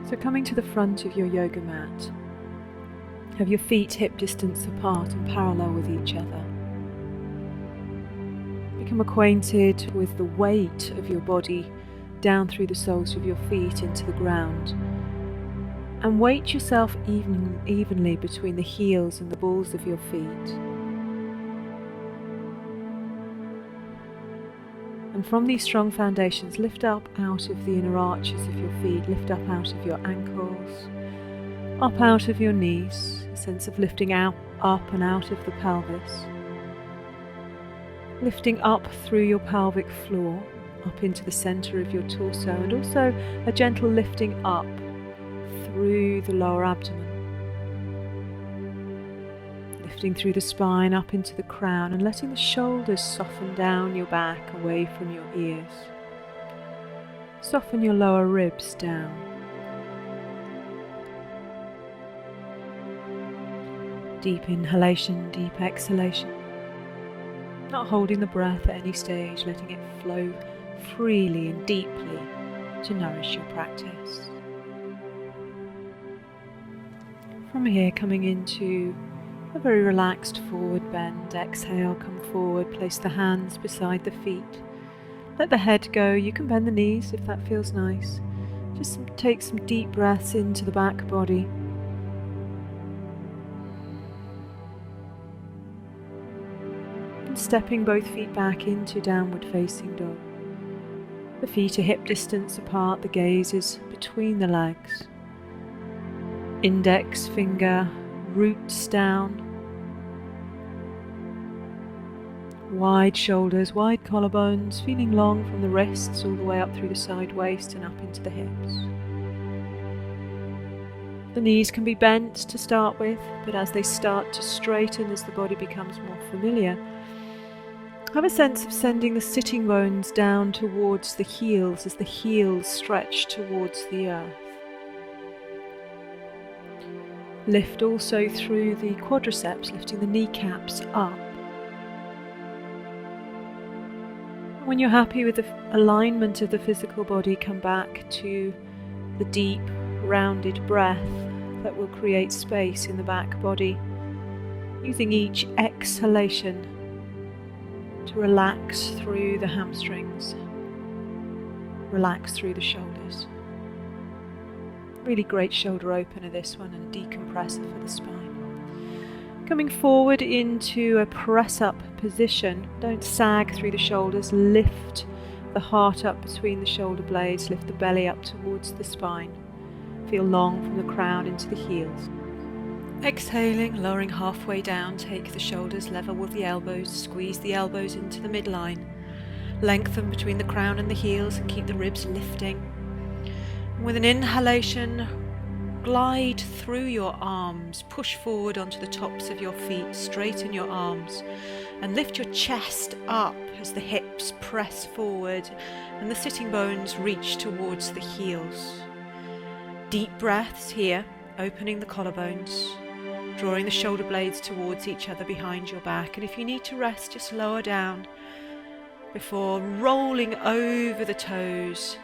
So coming to the front of your yoga mat, have your feet hip distance apart and parallel with each other. Become acquainted with the weight of your body down through the soles of your feet into the ground, and weight yourself evenly between the heels and the balls of your feet. And from these strong foundations, lift up out of the inner arches of your feet, lift up out of your ankles, up out of your knees, a sense of lifting out, up and out of the pelvis, lifting up through your pelvic floor, up into the center of your torso, and also a gentle lifting up through the lower abdomen. Lifting through the spine up into the crown and letting the shoulders soften down your back away from your ears. Soften your lower ribs down. Deep inhalation, deep exhalation. Not holding the breath at any stage, letting it flow freely and deeply to nourish your practice. From here, coming into a very relaxed forward bend. Exhale, come forward, place the hands beside the feet. Let the head go. You can bend the knees if that feels nice. Just take some deep breaths into the back body. And stepping both feet back into downward facing dog. The feet are hip distance apart, the gaze is between the legs. Index finger roots down, wide shoulders, wide collarbones, feeling long from the wrists all the way up through the side waist and up into the hips. The knees can be bent to start with, but as they start to straighten, as the body becomes more familiar, have a sense of sending the sitting bones down towards the heels as the heels stretch towards the earth. Lift also through the quadriceps, lifting the kneecaps up. When you're happy with the alignment of the physical body, come back to the deep, rounded breath that will create space in the back body, using each exhalation to relax through the hamstrings, relax through the shoulders. Really great shoulder opener this one, and a decompressor for the spine. Coming forward into a press-up position. Don't sag through the shoulders. Lift the heart up between the shoulder blades. Lift the belly up towards the spine. Feel long from the crown into the heels. Exhaling, lowering halfway down. Take the shoulders level with the elbows. Squeeze the elbows into the midline. Lengthen between the crown and the heels and keep the ribs lifting. With an inhalation, glide through your arms, push forward onto the tops of your feet, straighten your arms and lift your chest up as the hips press forward and the sitting bones reach towards the heels. Deep breaths here, opening the collarbones, drawing the shoulder blades towards each other behind your back, and if you need to rest, just lower down before rolling over the toes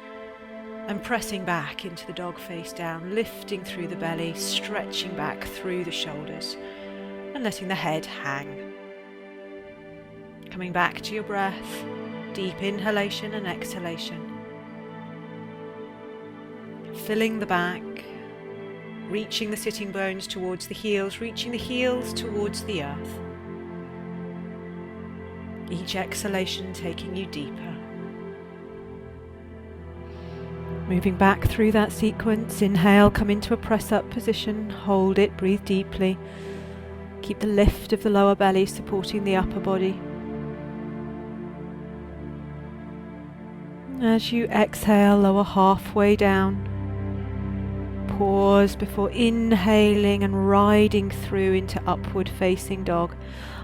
and pressing back into the dog face down, lifting through the belly, stretching back through the shoulders and letting the head hang. Coming back to your breath, deep inhalation and exhalation. Filling the back, reaching the sitting bones towards the heels, reaching the heels towards the earth. Each exhalation taking you deeper. Moving back through that sequence, inhale, come into a press-up position, hold it, breathe deeply. Keep the lift of the lower belly supporting the upper body. As you exhale, lower halfway down. Pause before inhaling and riding through into upward facing dog.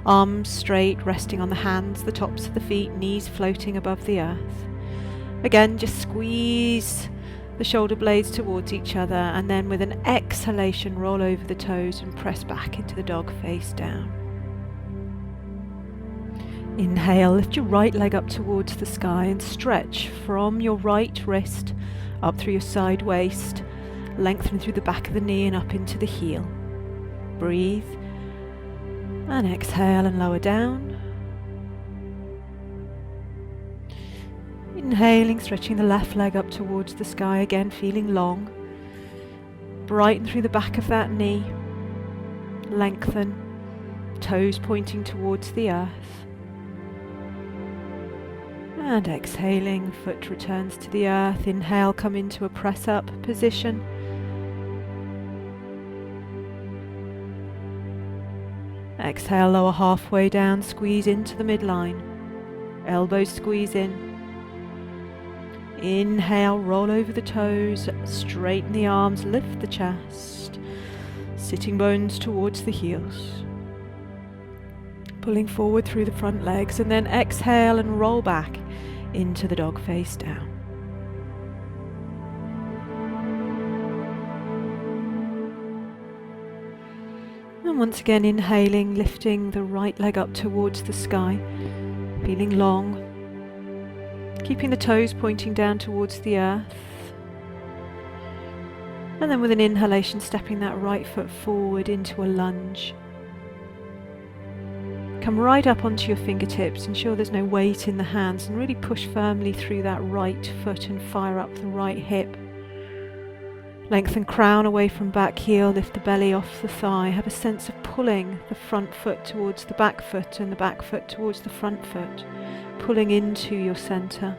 Arms straight, resting on the hands, the tops of the feet, knees floating above the earth. Again, just squeeze the shoulder blades towards each other, and then with an exhalation, roll over the toes and press back into the dog face down. Inhale, lift your right leg up towards the sky and stretch from your right wrist up through your side waist, Lengthen through the back of the knee and up into the heel. Breathe. And exhale and lower down. Inhaling, stretching the left leg up towards the sky, again feeling long. Brighten through the back of that knee. Lengthen, toes pointing towards the earth. And exhaling, foot returns to the earth. Inhale, come into a press up position. Exhale, lower halfway down, squeeze into the midline. Elbows squeeze in. Inhale, roll over the toes, straighten the arms, lift the chest. Sitting bones towards the heels. Pulling forward through the front legs, and then exhale and roll back into the dog face down. And once again inhaling, lifting the right leg up towards the sky, feeling long, keeping the toes pointing down towards the earth. And then with an inhalation, stepping that right foot forward into a lunge. Come right up onto your fingertips, ensure there's no weight in the hands, and really push firmly through that right foot and fire up the right hip. Lengthen crown away from back heel, lift the belly off the thigh. Have a sense of pulling the front foot towards the back foot and the back foot towards the front foot, pulling into your center.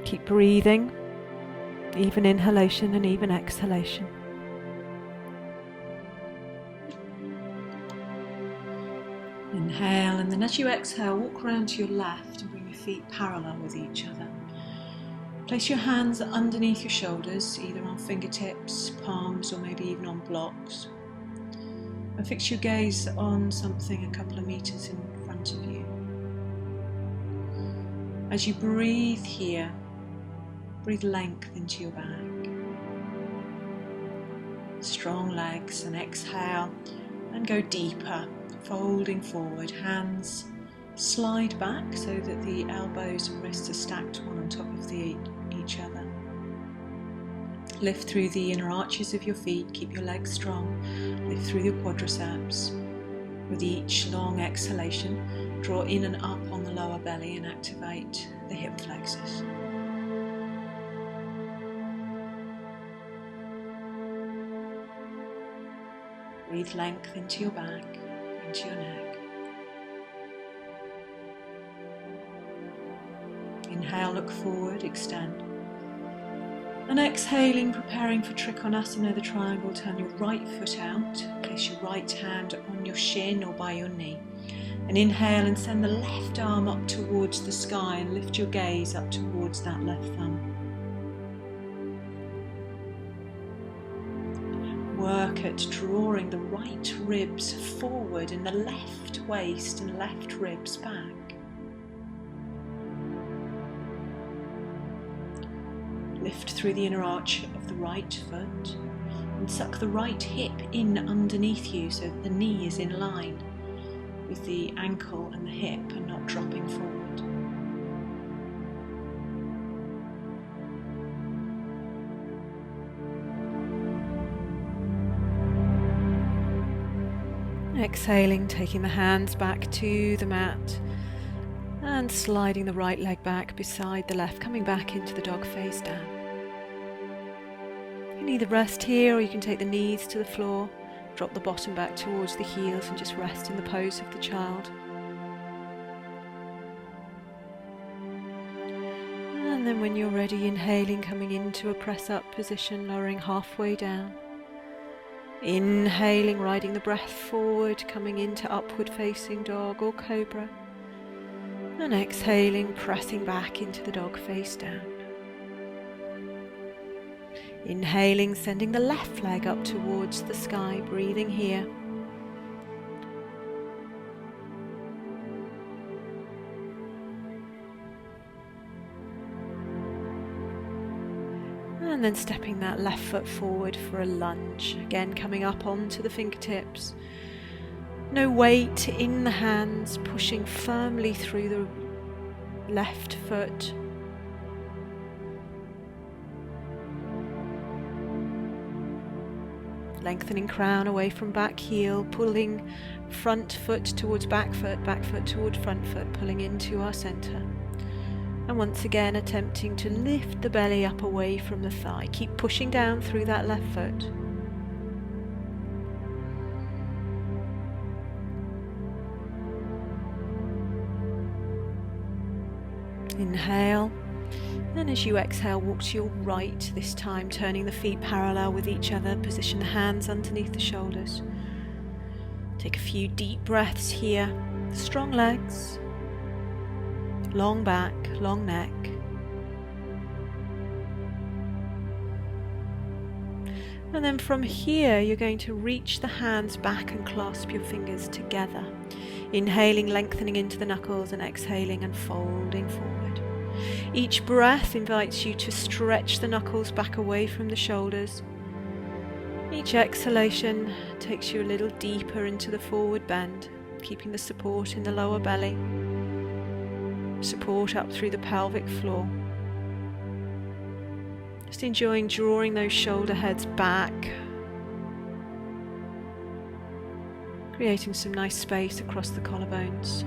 Keep breathing, even inhalation and even exhalation. Inhale, and then as you exhale, walk around to your left and bring your feet parallel with each other. Place your hands underneath your shoulders, either on fingertips, palms, or maybe even on blocks. And fix your gaze on something a couple of meters in front of you. As you breathe here, breathe length into your back. Strong legs, and exhale and go deeper, folding forward. Hands slide back so that the elbows and wrists are stacked one on top of each other. Lift through the inner arches of your feet, keep your legs strong, lift through your quadriceps. With each long exhalation, draw in and up on the lower belly and activate the hip flexors. Breathe length into your back, into your neck. Inhale, look forward, extend. And exhaling, preparing for Trikonasana, the triangle, turn your right foot out. Place your right hand on your shin or by your knee. And inhale and send the left arm up towards the sky and lift your gaze up towards that left thumb. Work at drawing the right ribs forward and the left waist and left ribs back. Lift through the inner arch of the right foot and suck the right hip in underneath you so that the knee is in line with the ankle and the hip and not dropping forward. Exhaling, taking the hands back to the mat and sliding the right leg back beside the left, coming back into the dog face down. You can either rest here or you can take the knees to the floor, drop the bottom back towards the heels and just rest in the pose of the child. And then when you're ready, inhaling, coming into a press up position, lowering halfway down. Inhaling, riding the breath forward, coming into upward facing dog or cobra. And exhaling, pressing back into the dog face down. Inhaling, sending the left leg up towards the sky, breathing here. And then stepping that left foot forward for a lunge. Again, coming up onto the fingertips. No weight in the hands, pushing firmly through the left foot. Lengthening crown away from back heel, pulling front foot towards back foot toward front foot, pulling into our center. And once again attempting to lift the belly up away from the thigh. Keep pushing down through that left foot. Inhale. And as you exhale, walk to your right this time, turning the feet parallel with each other. Position the hands underneath the shoulders. Take a few deep breaths here. Strong legs, long back, long neck. And then from here, you're going to reach the hands back and clasp your fingers together. Inhaling, lengthening into the knuckles, and exhaling and folding forward. Each breath invites you to stretch the knuckles back away from the shoulders. Each exhalation takes you a little deeper into the forward bend, keeping the support in the lower belly, support up through the pelvic floor. Just enjoying drawing those shoulder heads back, creating some nice space across the collarbones.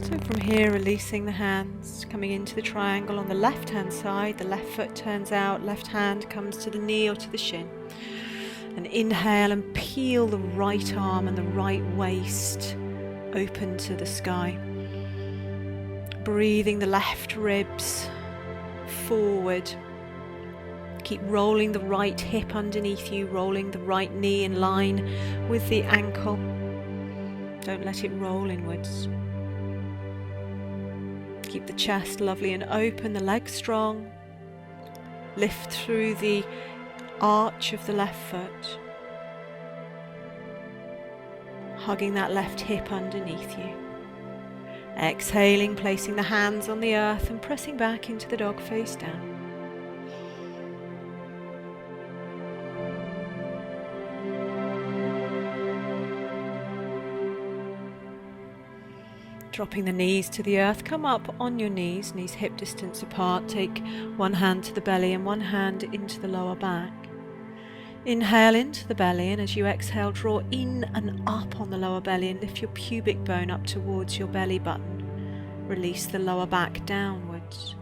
So from here, releasing the hands, coming into the triangle on the left hand side, the left foot turns out, left hand comes to the knee or to the shin. And inhale and peel the right arm and the right waist open to the sky. Breathing the left ribs forward. Keep rolling the right hip underneath you, rolling the right knee in line with the ankle. Don't let it roll inwards. Keep the chest lovely and open, the legs strong. Lift through the arch of the left foot. Hugging that left hip underneath you. Exhaling, placing the hands on the earth and pressing back into the dog face down. Dropping the knees to the earth, come up on your knees hip distance apart. Take one hand to the belly and one hand into the lower back. Inhale into the belly, and as you exhale, draw in and up on the lower belly and lift your pubic bone up towards your belly button. Release the lower back downwards.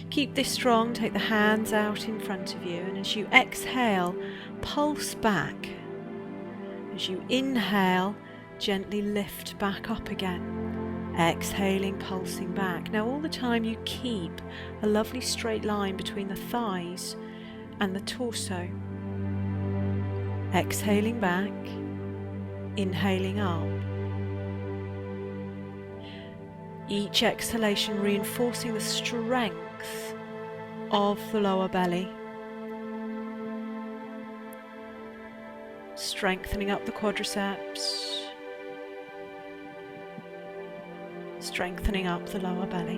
Keep this strong, take the hands out in front of you, and as you exhale, pulse back. As you inhale, gently lift back up again. Exhaling, pulsing back. Now all the time you keep a lovely straight line between the thighs and the torso. Exhaling back, inhaling up. Each exhalation reinforcing the strength of the lower belly. Strengthening up the quadriceps. Strengthening up the lower belly.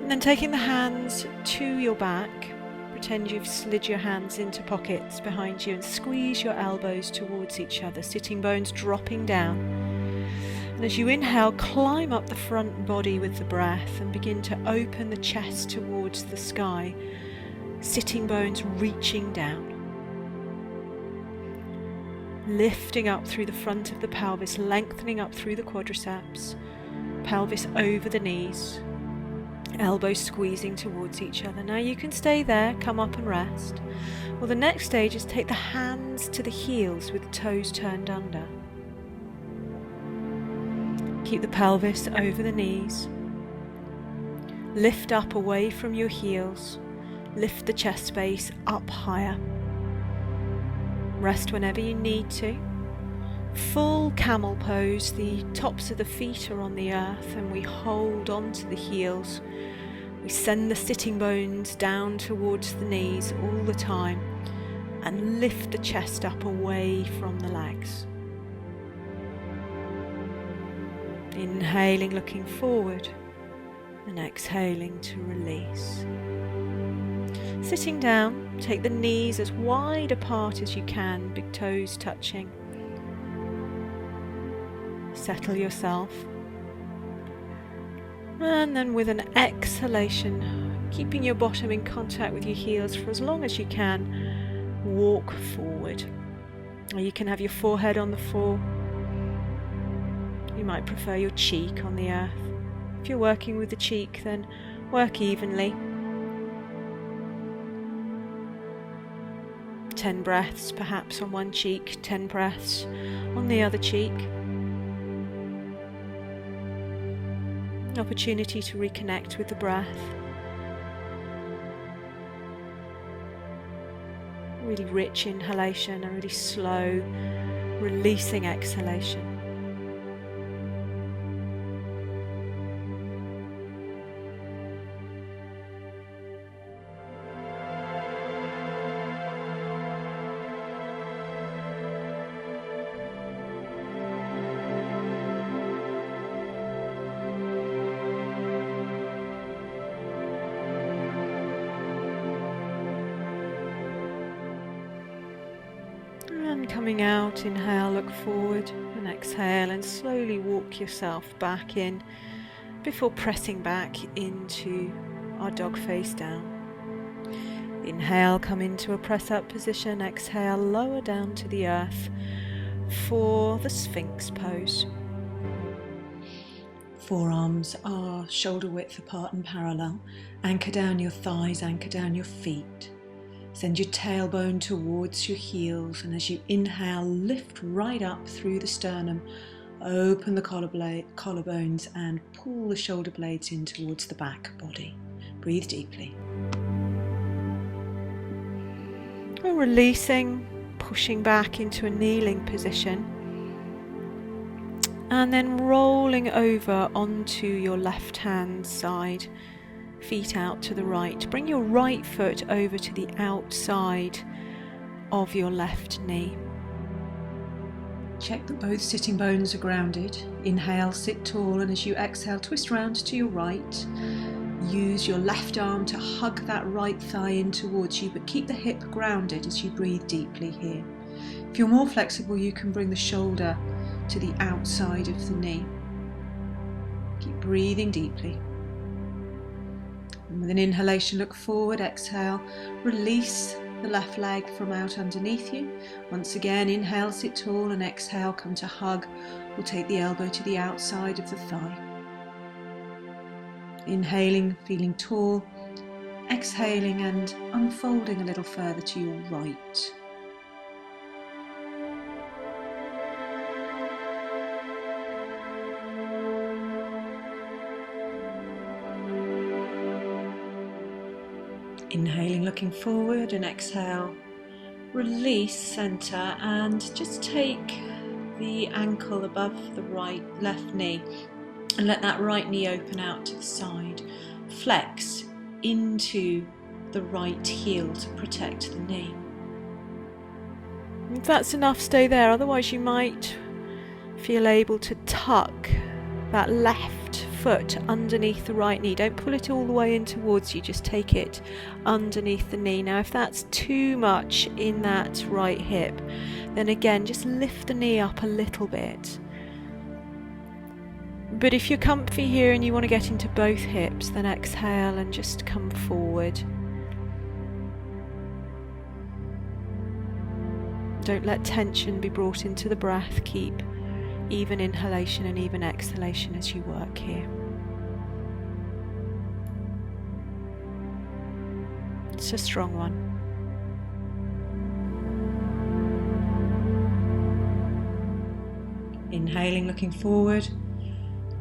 And then taking the hands to your back, pretend you've slid your hands into pockets behind you and squeeze your elbows towards each other, sitting bones dropping down. And as you inhale, climb up the front body with the breath and begin to open the chest towards the sky, sitting bones reaching down. Lifting up through the front of the pelvis, lengthening up through the quadriceps, pelvis over the knees, elbows squeezing towards each other. Now you can stay there, come up and rest. Well, the next stage is take the hands to the heels with the toes turned under. Keep the pelvis over the knees. Lift up away from your heels. Lift the chest space up higher. Rest whenever you need to. Full camel pose, the tops of the feet are on the earth and we hold onto the heels. We send the sitting bones down towards the knees all the time and lift the chest up away from the legs. Inhaling, looking forward, and exhaling to release. Sitting down, take the knees as wide apart as you can, big toes touching. settle yourself. And then with an exhalation, keeping your bottom in contact with your heels for as long as you can, walk forward. Or you can have your forehead on the floor. You might prefer your cheek on the earth. If you're working with the cheek, then work evenly. 10 breaths perhaps on one cheek, 10 breaths on the other cheek. An opportunity to reconnect with the breath. Really rich inhalation and really slow, releasing exhalation. And coming out, inhale, look forward, and exhale, and slowly walk yourself back in before pressing back into our dog face down. Inhale, come into a press up position, exhale, lower down to the earth for the Sphinx pose. Forearms are shoulder width apart and parallel. Anchor down your thighs, anchor down your feet. Send your tailbone towards your heels, and as you inhale, lift right up through the sternum, open the collarbones and pull the shoulder blades in towards the back body. Breathe deeply. And releasing, pushing back into a kneeling position, and then rolling over onto your left hand side. Feet out to the right. Bring your right foot over to the outside of your left knee. Check that both sitting bones are grounded. Inhale, sit tall, and as you exhale, twist round to your right. Use your left arm to hug that right thigh in towards you, but keep the hip grounded as you breathe deeply here. If you're more flexible, you can bring the shoulder to the outside of the knee. Keep breathing deeply. And with an inhalation, look forward, exhale, release the left leg from out underneath you. Once again, inhale, sit tall, and exhale, come to hug or take the elbow to the outside of the thigh. Inhaling, feeling tall, exhaling and unfolding a little further to your right. Inhaling, looking forward, and exhale, release center and just take the ankle above the left knee and let that right knee open out to the side. Flex into the right heel to protect the knee. If that's enough, stay there, otherwise you might feel able to tuck that left foot underneath the right knee. Don't pull it all the way in towards you, just take it underneath the knee. Now if that's too much in that right hip, then again just lift the knee up a little bit. But if you're comfy here and you want to get into both hips, then exhale and just come forward. Don't let tension be brought into the breath. Keep even inhalation and even exhalation as you work here. It's a strong one. Inhaling, looking forward,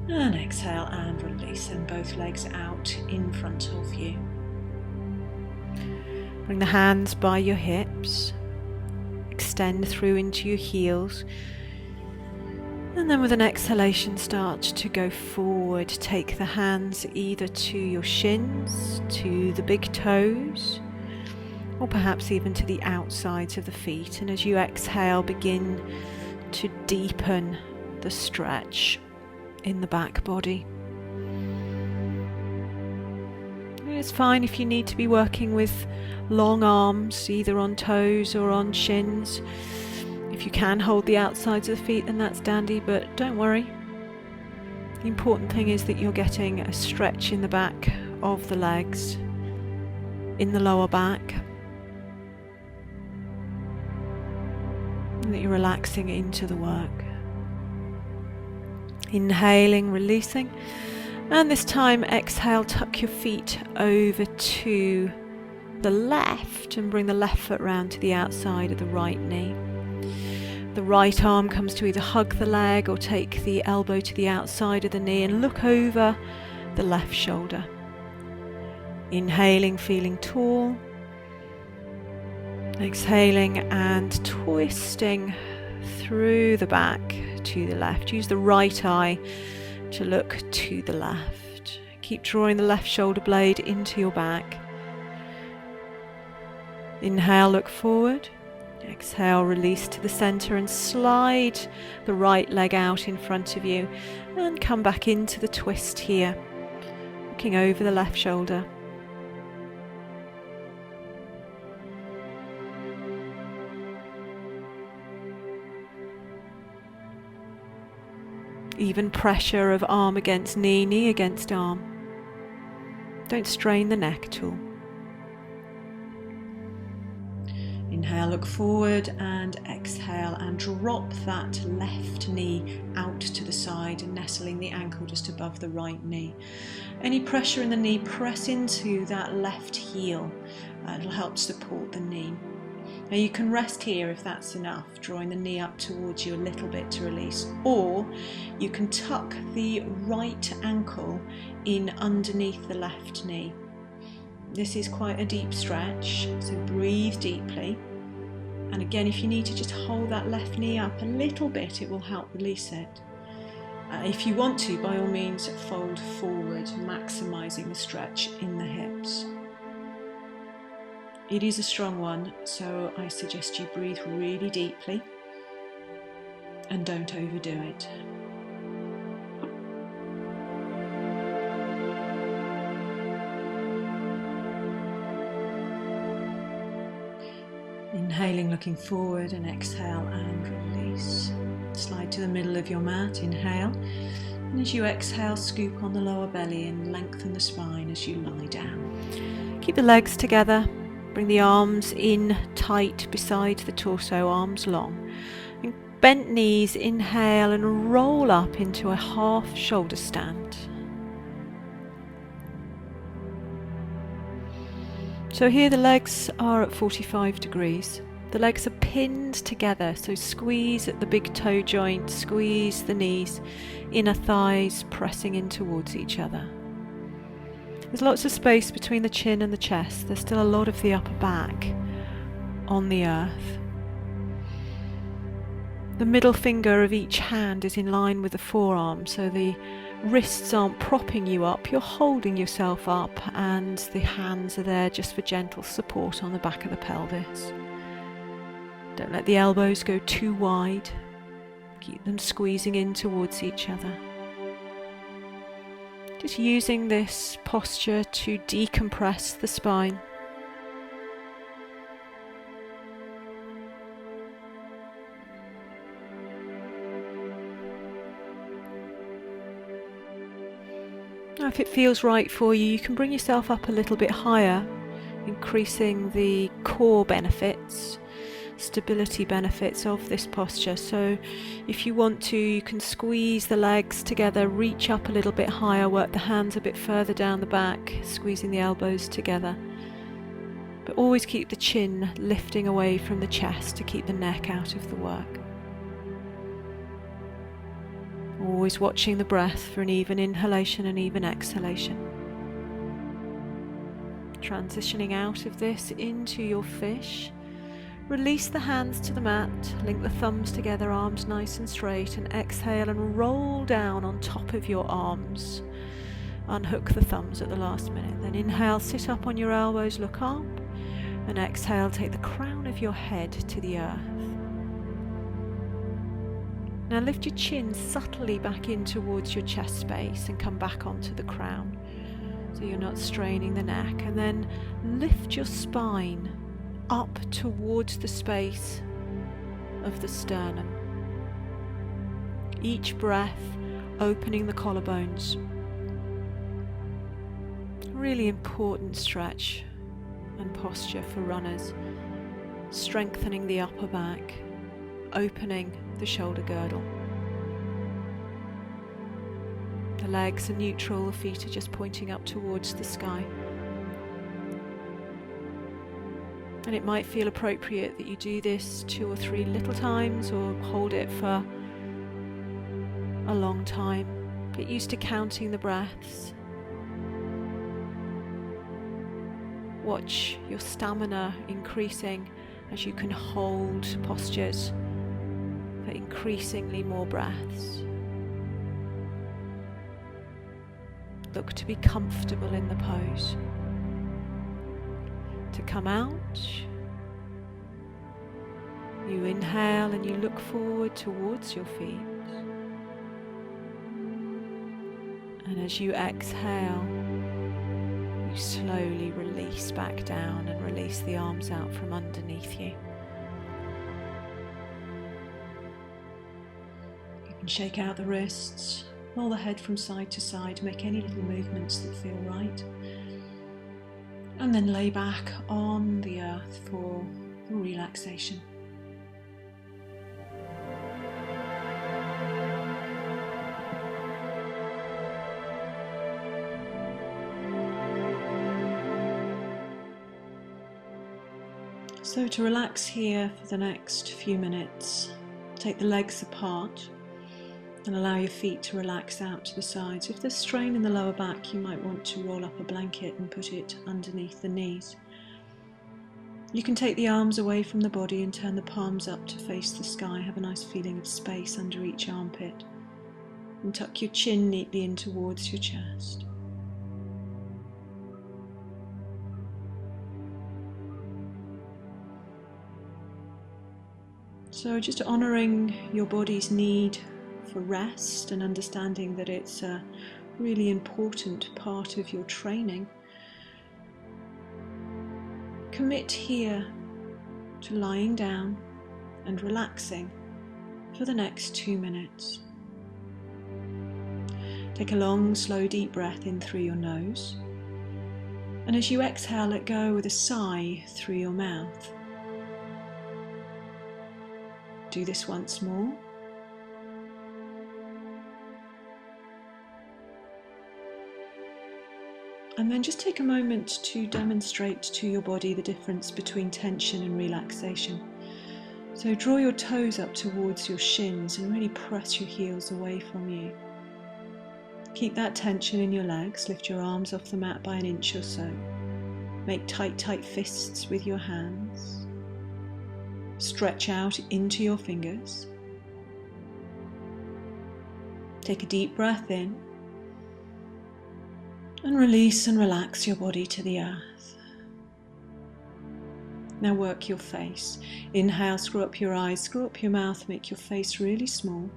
and exhale and release, and both legs out in front of you. Bring the hands by your hips, extend through into your heels. And then with an exhalation, start to go forward. Take the hands either to your shins, to the big toes, or perhaps even to the outsides of the feet. And as you exhale, begin to deepen the stretch in the back body. It's fine if you need to be working with long arms, either on toes or on shins. If you can hold the outsides of the feet, then that's dandy, but don't worry. The important thing is that you're getting a stretch in the back of the legs, in the lower back, and that you're relaxing into the work. Inhaling, releasing, and this time exhale, tuck your feet over to the left and bring the left foot round to the outside of the right knee. The right arm comes to either hug the leg or take the elbow to the outside of the knee and look over the left shoulder. Inhaling, feeling tall. Exhaling and twisting through the back to the left. Use the right eye to look to the left. Keep drawing the left shoulder blade into your back. Inhale, look forward. Exhale, release to the center and slide the right leg out in front of you and come back into the twist here, looking over the left shoulder. Even pressure of arm against knee, knee against arm. Don't strain the neck at all. Inhale, look forward, and exhale and drop that left knee out to the side, nestling the ankle just above the right knee. Any pressure in the knee, press into that left heel. It'll help support the knee. Now you can rest here if that's enough, drawing the knee up towards you a little bit to release, or you can tuck the right ankle in underneath the left knee. This is quite a deep stretch, so breathe deeply. And again, if you need to just hold that left knee up a little bit, it will help release it. If you want to, by all means, fold forward, maximising the stretch in the hips. It is a strong one, so I suggest you breathe really deeply and don't overdo it. Inhaling, looking forward, and exhale and release. Slide to the middle of your mat, inhale, and as you exhale, scoop on the lower belly and lengthen the spine as you lie down. Keep the legs together, bring the arms in tight beside the torso, arms long. And bent knees, inhale and roll up into a half shoulder stand. So here the legs are at 45 degrees. The legs are pinned together, so squeeze at the big toe joint, squeeze the knees, inner thighs pressing in towards each other. There's lots of space between the chin and the chest. There's still a lot of the upper back on the earth. The middle finger of each hand is in line with the forearm, so the wrists aren't propping you up, you're holding yourself up, and the hands are there just for gentle support on the back of the pelvis. Don't let the elbows go too wide. Keep them squeezing in towards each other. Just using this posture to decompress the spine. Now, if it feels right for you, you can bring yourself up a little bit higher, increasing the core benefits, stability benefits of this posture. So if you want to, you can squeeze the legs together, reach up a little bit higher, work the hands a bit further down the back, squeezing the elbows together. But always keep the chin lifting away from the chest to keep the neck out of the work. Always watching the breath for an even inhalation and even exhalation. Transitioning out of this into your fish. Release the hands to the mat, link the thumbs together, arms nice and straight, and exhale and roll down on top of your arms. Unhook the thumbs at the last minute. Then inhale, sit up on your elbows, look up, and exhale, take the crown of your head to the earth. Now lift your chin subtly back in towards your chest space and come back onto the crown, so you're not straining the neck, and then lift your spine up towards the space of the sternum. Each breath opening the collarbones. Really important stretch and posture for runners, strengthening the upper back, opening the shoulder girdle. The legs are neutral, the feet are just pointing up towards the sky. And it might feel appropriate that you do this 2 or 3 little times, or hold it for a long time. Get used to counting the breaths. Watch your stamina increasing as you can hold postures for increasingly more breaths. Look to be comfortable in the pose. To come out, you inhale and you look forward towards your feet. And as you exhale, you slowly release back down and release the arms out from underneath you. You can shake out the wrists, roll the head from side to side, make any little movements that feel right. And then lay back on the earth for relaxation. So to relax here for the next few minutes, take the legs apart and allow your feet to relax out to the sides. If there's strain in the lower back, you might want to roll up a blanket and put it underneath the knees. You can take the arms away from the body and turn the palms up to face the sky. Have a nice feeling of space under each armpit. And tuck your chin neatly in towards your chest. So just honouring your body's need for rest and understanding that it's a really important part of your training. Commit here to lying down and relaxing for the next 2 minutes. Take a long, slow, deep breath in through your nose, and as you exhale, let go with a sigh through your mouth. Do this once more. And then just take a moment to demonstrate to your body the difference between tension and relaxation. So draw your toes up towards your shins and really press your heels away from you. Keep that tension in your legs, lift your arms off the mat by an inch or so. Make tight fists with your hands. Stretch out into your fingers. Take a deep breath in and release and relax your body to the earth. Now work your face. Inhale, screw up your eyes, screw up your mouth, make your face really small.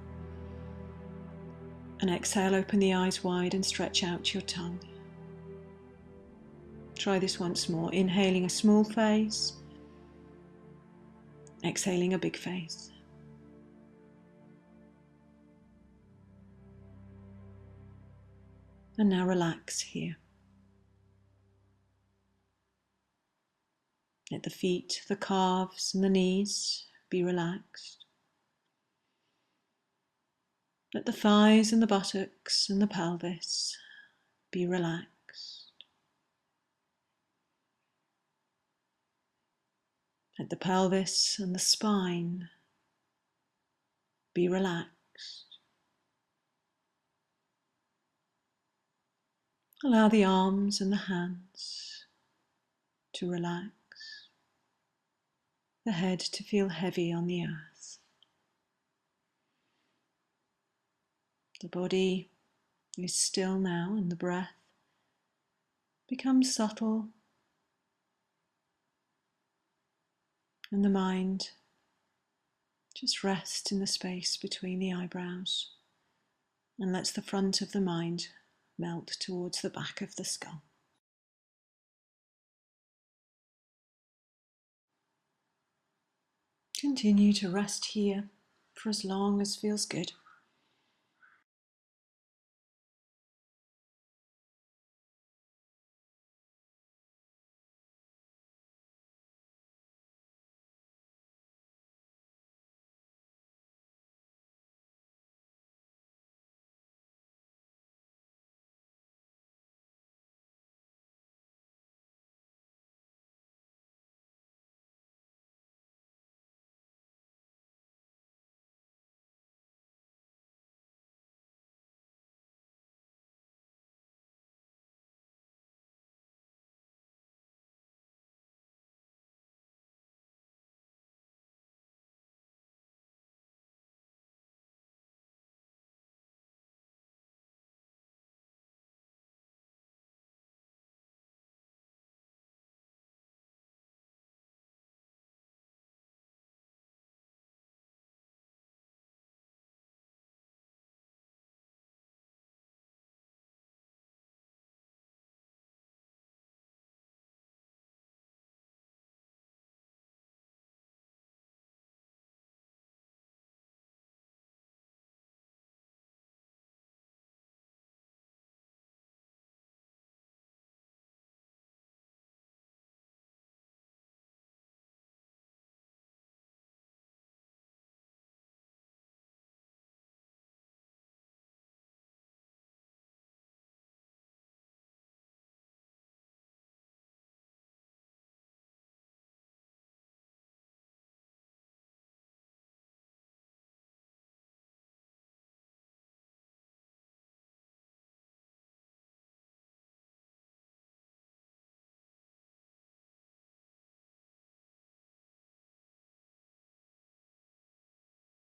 And exhale, open the eyes wide and stretch out your tongue. Try this once more. Inhaling a small face. Exhaling a big face. And now relax here. Let the feet, the calves and the knees be relaxed. Let the thighs and the buttocks and the pelvis be relaxed. Let the pelvis and the spine be relaxed. Allow the arms and the hands to relax. The head to feel heavy on the earth. The body is still now and the breath becomes subtle. And the mind just rests in the space between the eyebrows and lets the front of the mind melt towards the back of the skull. Continue to rest here for as long as feels good.